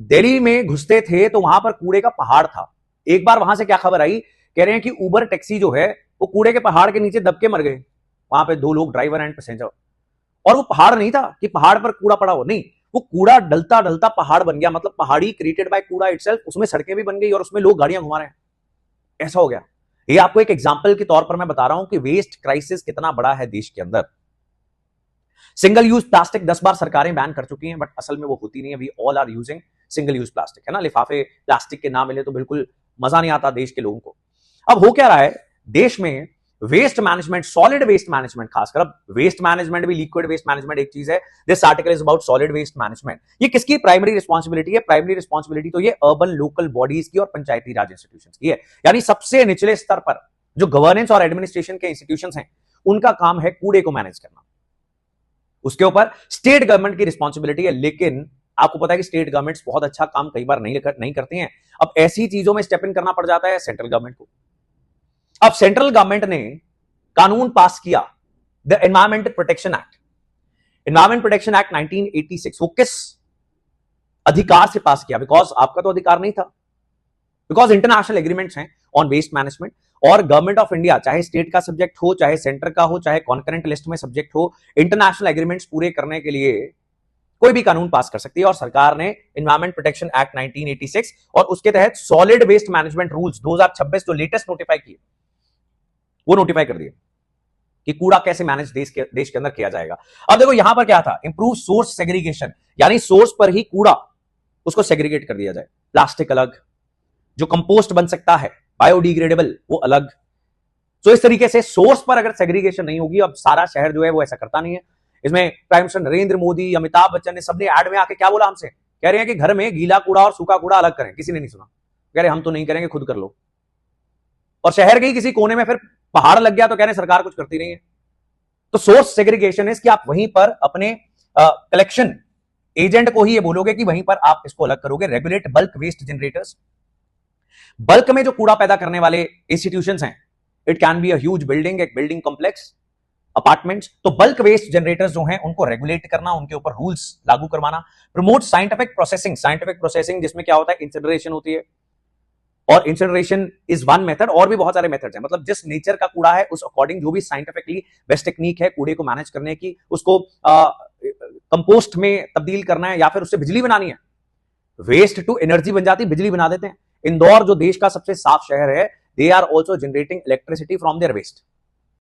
दिल्ली में घुसते थे तो वहां पर कूड़े का पहाड़ था। एक बार वहां से क्या खबर आई, कह रहे हैं कि उबर टैक्सी जो है वो कूड़े के पहाड़ के नीचे दब के मर गए। वहां पे 2 लोग, ड्राइवर एंड पैसेंजर। और वो पहाड़ नहीं था कि पहाड़ पर कूड़ा पड़ा हो, नहीं, वो कूड़ा डलता डलता पहाड़ बन गया। मतलब पहाड़ी क्रिएटेड बाय कूड़ा इटसेल्फ, उसमें सड़कें भी बन गई और उसमें लोग गाड़ियां घुमा रहे हैं। ऐसा हो गया। ये आपको एक एग्जांपल के तौर पर मैं बता रहा हूं कि वेस्ट क्राइसिस कितना बड़ा है देश के अंदर। सिंगल यूज प्लास्टिक 10 बार सरकारें बैन कर चुकी हैं, बट असल में वो होती नहीं है। We all are using single use plastic, है ना। लिफाफे प्लास्टिक के ना मिले तो बिल्कुल मजा नहीं आता देश के लोगों को। अब हो क्या रहा है देश में, waste management, solid waste management, खासकर अब वेस्ट मैनेजमेंट भी, लिक्विड वेस्ट मैनेजमेंट एक चीज है। This article is about solid waste management. ये किसकी प्राइमरी रिस्पॉन्सिबिलिटी है? प्राइमरी रिस्पॉन्सिबिलिटी तो ये अर्बन लोकल बॉडीज की और पंचायती राज इंस्टीट्यूशंस की है। यानी सबसे निचले स्तर पर जो गवर्नेंस और एडमिनिस्ट्रेशन के इंस्टीट्यूशंस हैं, उनका काम है कूड़े को मैनेज करना। उसके ऊपर स्टेट गवर्नमेंट की रिस्पॉन्सिबिलिटी है। लेकिन आपको पता है कि स्टेट गवर्नमेंट्स बहुत अच्छा काम कई बार नहीं करती हैं। अब ऐसी चीजों में स्टेप इन करना पड़ जाता है सेंट्रल गवर्नमेंट को। अब सेंट्रल गवर्नमेंट ने कानून पास किया, the environment protection act. Environment protection act 1986। वो किस अधिकार से पास किया? बिकॉज आपका तो अधिकार नहीं था, बिकॉज इंटरनेशनल एग्रीमेंट्स हैं ऑन वेस्ट मैनेजमेंट, और गवर्नमेंट ऑफ इंडिया चाहे स्टेट का सब्जेक्ट हो, चाहे सेंटर का हो, चाहे कॉन्करेंट लिस्ट में सब्जेक्ट हो, इंटरनेशनल एग्रीमेंट्स पूरे करने के लिए कोई भी कानून पास कर सकती है। और सरकार ने एनवायरमेंट प्रोटेक्शन एक्ट 1986 और उसके तहत सॉलिड वेस्ट मैनेजमेंट रूल्स 2026 जो लेटेस्ट नोटिफाई किए, वो नोटिफाई कर दिए कि कूड़ा कैसे मैनेज देश के अंदर किया जाएगा। अब देखो यहां पर क्या था, इंप्रूव सोर्स सेग्रीगेशन, यानी सोर्स पर ही कूड़ा उसको सेग्रीगेट कर दिया जाए। प्लास्टिक अलग, जो कंपोस्ट बन सकता है बायोडिग्रेडेबल वो अलग। तो इस तरीके से सोर्स पर अगर सेग्रीगेशन नहीं होगी, अब सारा शहर जो है वो ऐसा करता नहीं है। इसमें प्राइम मिनिस्टर नरेंद्र मोदी, अमिताभ बच्चन ने सबने ऐड में आके क्या बोला हमसे, कह रहे हैं कि घर में गीला कूड़ा और सूखा कूड़ा अलग करें। किसी ने नहीं सुना, कह रहे हम तो नहीं करेंगे, खुद कर लो। और शहर के ही किसी कोने में फिर पहाड़ लग गया तो कह रहे सरकार कुछ करती नहीं है। तो सोर्स सेग्रीगेशन है कि आप वहीं पर अपने कलेक्शन एजेंट को ही ये बोलोगे कि वहीं पर आप इसको अलग करोगे। Regulate bulk waste generators, bulk में जो कूड़ा पैदा करने वाले इंस्टीट्यूशंस हैं, it can be a huge building, एक बिल्डिंग कॉम्प्लेक्स, अपार्टमेंट्स। तो बल्क वेस्ट जनरेटर्स जो हैं उनको रेगुलेट करना, उनके ऊपर रूल्स लागू करवाना। Promote scientific processing, scientific processing जिसमें क्या होता है, इंसिनरेशन होती है, और इंसिनरेशन इज वन मेथड, और भी बहुत सारे मेथड्स हैं। मतलब जिस नेचर का कूड़ा है उस अकॉर्डिंग जो भी साइंटिफिकली बेस्ट टेक्निक है कूड़े को मैनेज करने की, उसको कंपोस्ट में तब्दील करना है या फिर उससे बिजली बनानी है, वेस्ट टू एनर्जी बन जाती, बिजली बना देते हैं। इंदौर जो देश का सबसे साफ शहर है, they are also generating electricity from their waste.